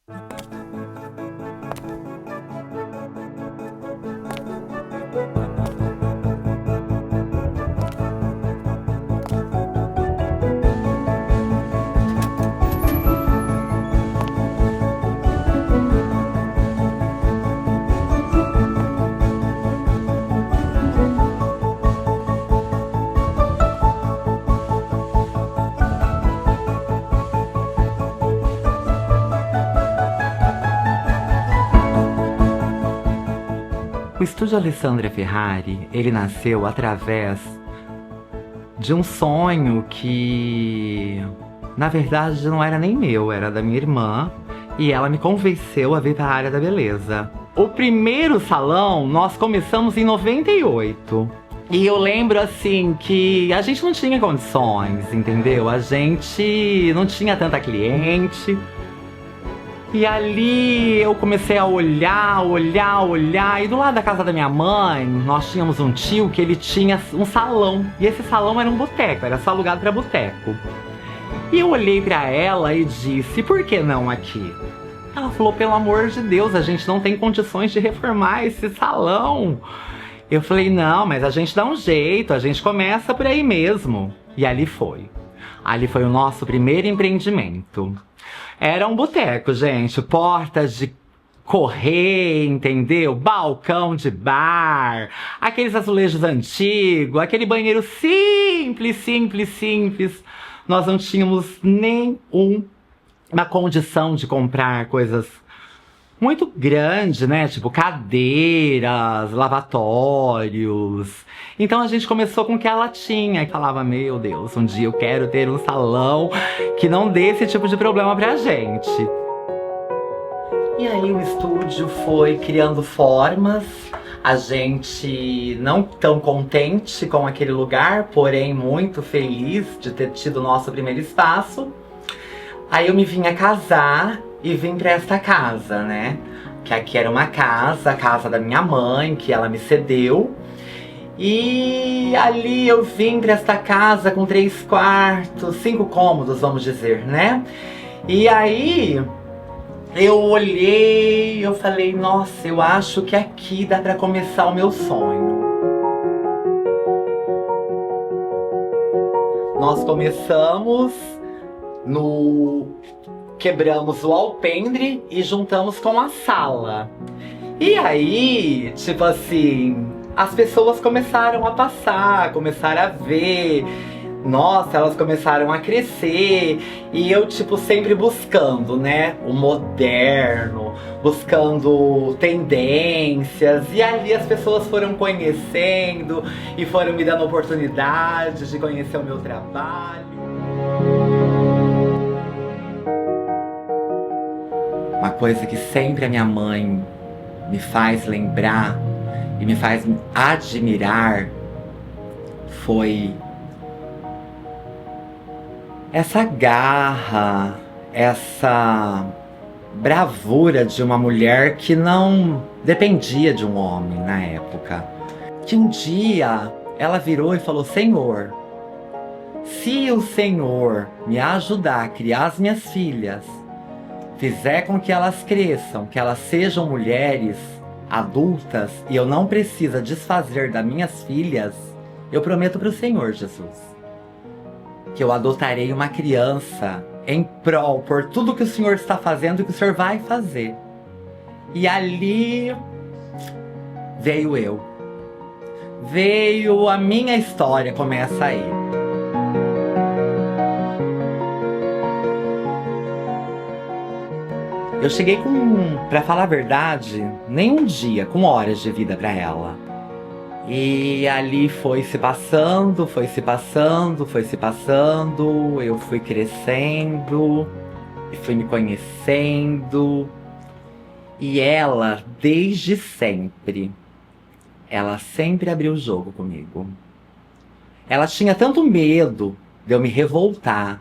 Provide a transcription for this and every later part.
O Estúdio Alessandra Ferrari, ele nasceu através de um sonho que, na verdade, não era nem meu, era da minha irmã, e ela me convenceu a vir para a área da beleza. O primeiro salão nós começamos em 98. E eu lembro assim que a gente não tinha condições, entendeu? A gente não tinha tanta cliente. E ali eu comecei a olhar, e do lado da casa da minha mãe, nós tínhamos um tio que ele tinha um salão. E esse salão era um boteco, era só alugado para boteco. E eu olhei pra ela e disse, por que não aqui? Ela falou, pelo amor de Deus, a gente não tem condições de reformar esse salão. Eu falei, não, mas a gente dá um jeito, a gente começa por aí mesmo. E ali foi. Ali foi o nosso primeiro empreendimento. Era um boteco, gente, portas de correr, entendeu? Balcão de bar, aqueles azulejos antigos, aquele banheiro simples. Nós não tínhamos uma condição de comprar coisas muito grandes, né? Tipo cadeiras, lavatórios. Então a gente começou com o que ela tinha. E falava, meu Deus, um dia eu quero ter um salão que não dê esse tipo de problema pra gente. E aí o estúdio foi criando formas. A gente não tão contente com aquele lugar, porém muito feliz de ter tido o nosso primeiro espaço. Aí eu me vim a casar e vim pra esta casa, né? Que aqui era uma casa, a casa da minha mãe, que ela me cedeu. E ali eu vim pra esta casa com 3 quartos, 5 cômodos, vamos dizer, né? E aí eu olhei, eu falei, nossa, eu acho que aqui dá pra começar o meu sonho. Nós começamos quebramos o alpendre e juntamos com a sala. E aí, tipo assim, as pessoas começaram a passar, começaram a ver. Nossa, elas começaram a crescer. E eu, tipo, sempre buscando, né, o moderno, buscando tendências. E ali as pessoas foram conhecendo e foram me dando oportunidade de conhecer o meu trabalho. Uma coisa que sempre a minha mãe me faz lembrar e me faz admirar foi essa garra, essa bravura de uma mulher que não dependia de um homem na época. Que um dia ela virou e falou, Senhor, se o Senhor me ajudar a criar as minhas filhas, fizer com que elas cresçam, que elas sejam mulheres adultas e eu não precisa desfazer das minhas filhas, eu prometo para o Senhor Jesus que eu adotarei uma criança em prol por tudo que o Senhor está fazendo e que o Senhor vai fazer. E ali veio a minha história, começa aí. Eu cheguei pra falar a verdade, nem um dia, com horas de vida pra ela. E ali foi se passando, eu fui crescendo, e fui me conhecendo. E ela, desde sempre, ela sempre abriu o jogo comigo. Ela tinha tanto medo de eu me revoltar,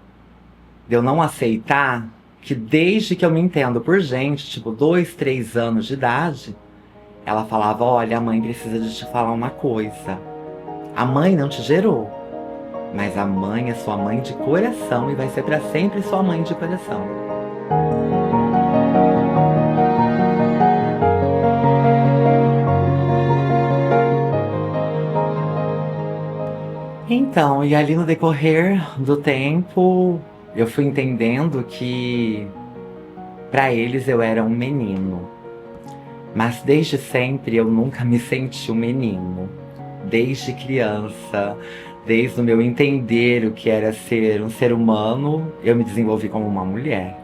de eu não aceitar, que desde que eu me entendo por gente, tipo 2, 3 anos de idade, ela falava, olha, a mãe precisa de te falar uma coisa. A mãe não te gerou, mas a mãe é sua mãe de coração e vai ser pra sempre sua mãe de coração. Então, e ali no decorrer do tempo, eu fui entendendo que para eles eu era um menino. Mas desde sempre eu nunca me senti um menino. Desde criança, desde o meu entender o que era ser um ser humano, eu me desenvolvi como uma mulher.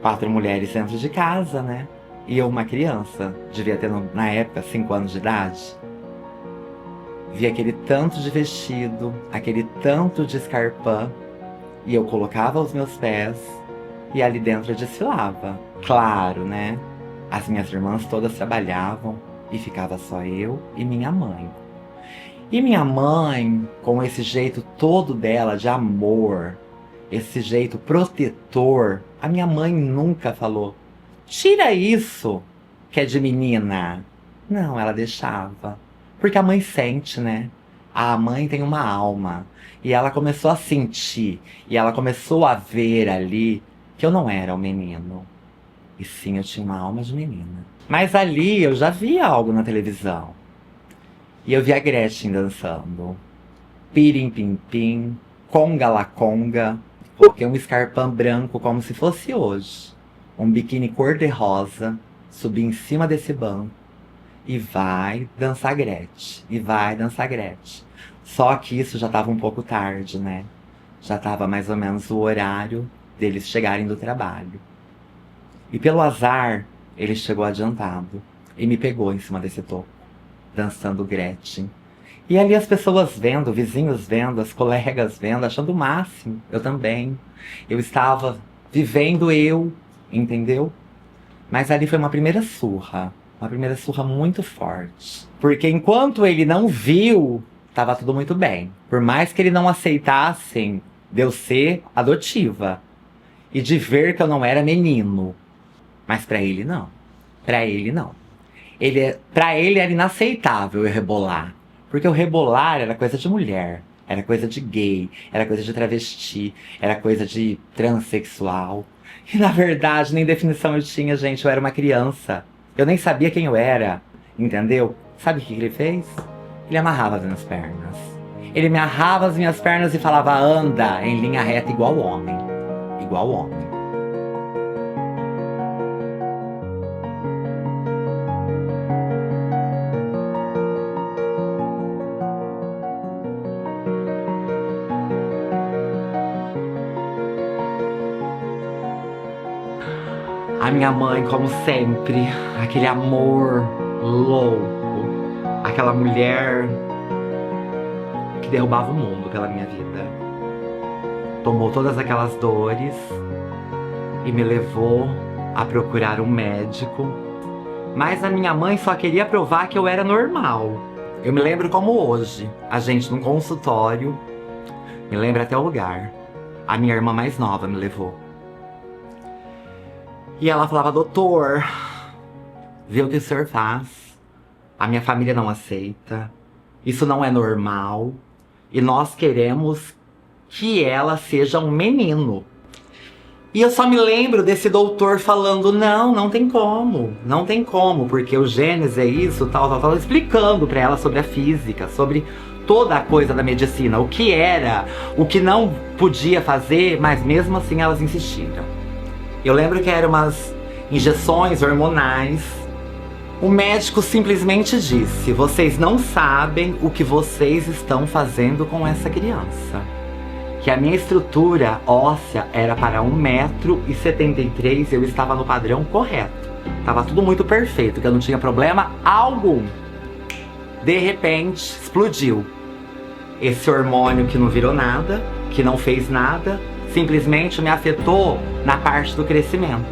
4 mulheres dentro de casa, né? E eu uma criança. Devia ter, na época, 5 anos de idade. Vi aquele tanto de vestido, aquele tanto de escarpã, e eu colocava os meus pés e ali dentro eu desfilava. Claro, né? As minhas irmãs todas trabalhavam e ficava só eu e minha mãe. E minha mãe, com esse jeito todo dela de amor, esse jeito protetor, a minha mãe nunca falou: tira isso, que é de menina. Não, ela deixava. Porque a mãe sente, né? A mãe tem uma alma. E ela começou a sentir, e ela começou a ver ali que eu não era um menino. E sim, eu tinha uma alma de menina. Mas ali eu já via algo na televisão. E eu vi a Gretchen dançando. Pirim pim pim, conga la conga. Coloquei um escarpão branco como se fosse hoje. Um biquíni cor-de-rosa. Subi em cima desse banco. E vai dançar Gretchen. E vai dançar Gretchen. Só que isso já estava um pouco tarde, né? Já estava mais ou menos o horário deles chegarem do trabalho. E pelo azar, ele chegou adiantado. E me pegou em cima desse toco. Dançando Gretchen. E ali as pessoas vendo, vizinhos vendo, as colegas vendo, achando o máximo. Eu também. Eu estava vivendo eu, entendeu? Mas ali foi uma primeira surra. Uma primeira surra muito forte. Porque enquanto ele não viu, tava tudo muito bem. Por mais que ele não aceitasse de eu ser adotiva. E de ver que eu não era menino. Mas pra ele não. Pra ele não. Pra ele era inaceitável eu rebolar. Porque o rebolar era coisa de mulher. Era coisa de gay. Era coisa de travesti. Era coisa de transexual. E na verdade, nem definição eu tinha, gente. Eu era uma criança. Eu nem sabia quem eu era. Entendeu? Sabe o que ele fez? Ele amarrava as minhas pernas. Ele me amarrava as minhas pernas e falava: anda em linha reta igual homem. Igual homem. A minha mãe, como sempre, aquele amor louco, aquela mulher que derrubava o mundo pela minha vida. Tomou todas aquelas dores e me levou a procurar um médico. Mas a minha mãe só queria provar que eu era normal. Eu me lembro como hoje, a gente num consultório, me lembro até o lugar. A minha irmã mais nova me levou. E ela falava: doutor, vê o que o senhor faz. A minha família não aceita. Isso não é normal. E nós queremos que ela seja um menino. E eu só me lembro desse doutor falando: não, não tem como. Não tem como, porque o genes é isso, tal, explicando pra ela sobre a física, sobre toda a coisa da medicina. O que era, o que não podia fazer, mas mesmo assim elas insistiram. Eu lembro que eram umas injeções hormonais. O médico simplesmente disse: vocês não sabem o que vocês estão fazendo com essa criança. Que a minha estrutura óssea era para 1,73 m e eu estava no padrão correto. Tava tudo muito perfeito, que eu não tinha problema algum. De repente, explodiu. Esse hormônio que não virou nada, que não fez nada, simplesmente me afetou na parte do crescimento.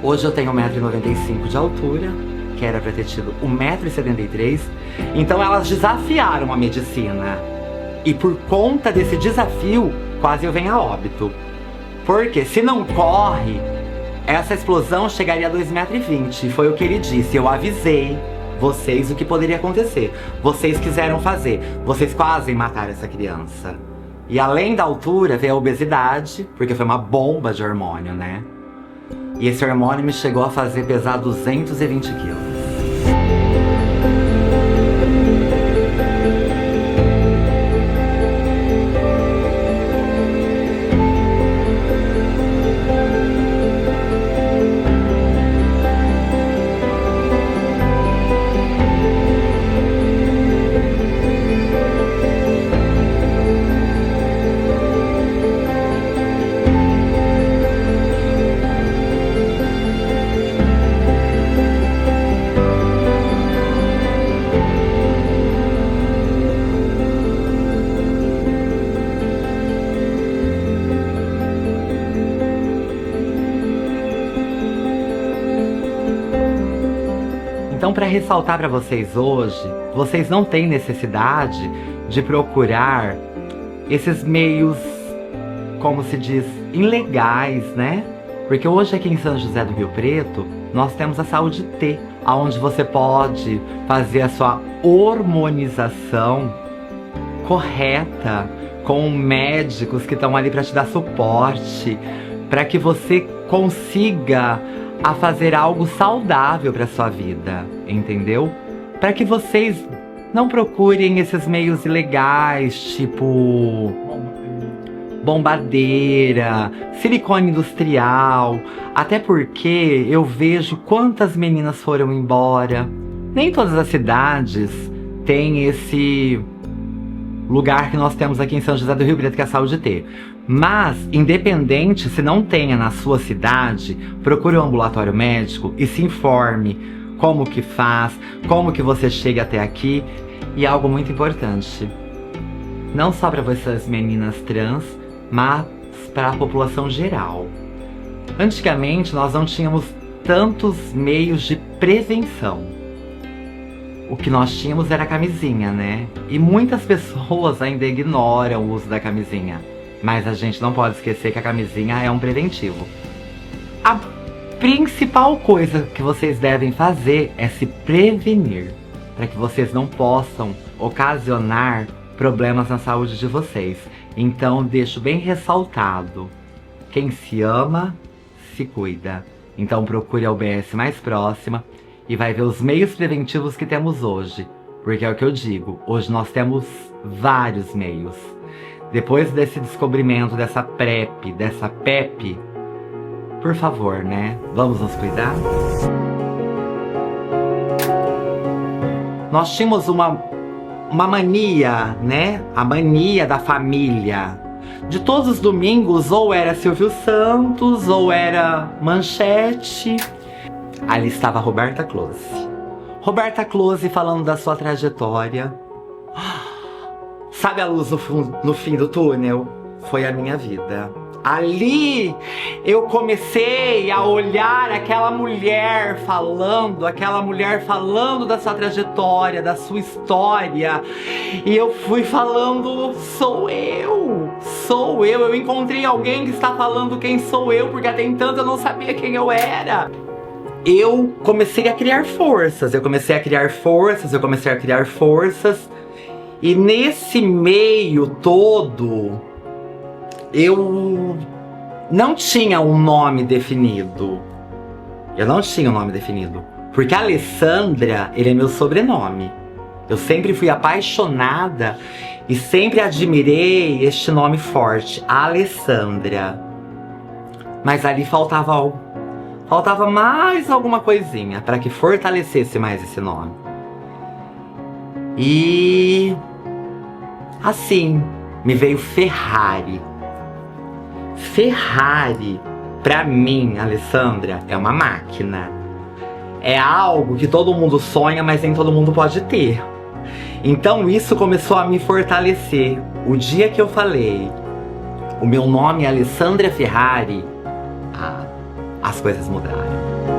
Hoje eu tenho 1,95 m de altura, que era pra ter tido 1,73 m. Então elas desafiaram a medicina. E por conta desse desafio, quase eu venho a óbito. Porque se não corre, essa explosão chegaria a 2,20 m. E foi o que ele disse. Eu avisei vocês o que poderia acontecer. Vocês quiseram fazer. Vocês quase mataram essa criança. E além da altura, veio a obesidade, porque foi uma bomba de hormônio, né? E esse hormônio me chegou a fazer pesar 220 quilos. Então, para ressaltar para vocês hoje, vocês não têm necessidade de procurar esses meios, como se diz, ilegais, né? Porque hoje aqui em São José do Rio Preto, nós temos a Saúde T, onde você pode fazer a sua hormonização correta com médicos que estão ali para te dar suporte, para que você consiga a fazer algo saudável para sua vida, entendeu? Para que vocês não procurem esses meios ilegais, tipo bombadeira, silicone industrial, até porque eu vejo quantas meninas foram embora. Nem todas as cidades têm esse lugar que nós temos aqui em São José do Rio Preto, que é a Saúde T. Mas, independente se não tenha na sua cidade, procure um ambulatório médico e se informe como que faz, como que você chega até aqui. E algo muito importante, não só para vocês meninas trans, mas para a população geral. Antigamente nós não tínhamos tantos meios de prevenção. O que nós tínhamos era a camisinha, né? E muitas pessoas ainda ignoram o uso da camisinha. Mas a gente não pode esquecer que a camisinha é um preventivo. A principal coisa que vocês devem fazer é se prevenir, para que vocês não possam ocasionar problemas na saúde de vocês. Então deixo bem ressaltado, quem se ama, se cuida. Então procure a UBS mais próxima e vai ver os meios preventivos que temos hoje. Porque é o que eu digo, hoje nós temos vários meios. Depois desse descobrimento dessa PrEP, dessa PEP, por favor, né? Vamos nos cuidar? Nós tínhamos uma mania, né? A mania da família. De todos os domingos, ou era Silvio Santos, ou era Manchete. Ali estava a Roberta Close. Roberta Close falando da sua trajetória. Sabe a luz no fim do túnel? Foi a minha vida. Ali eu comecei a olhar aquela mulher falando da sua trajetória, da sua história. E eu fui falando, sou eu. Eu encontrei alguém que está falando quem sou eu, porque até então eu não sabia quem eu era. Eu comecei a criar forças, E nesse meio todo, eu não tinha um nome definido. Porque Alessandra, ele é meu sobrenome. Eu sempre fui apaixonada e sempre admirei este nome forte, Alessandra. Mas ali faltava algo. Faltava mais alguma coisinha para que fortalecesse mais esse nome. E assim, me veio Ferrari. Ferrari, pra mim, Alessandra, é uma máquina. É algo que todo mundo sonha, mas nem todo mundo pode ter. Então isso começou a me fortalecer. O dia que eu falei, o meu nome é Alessandra Ferrari, as coisas mudaram.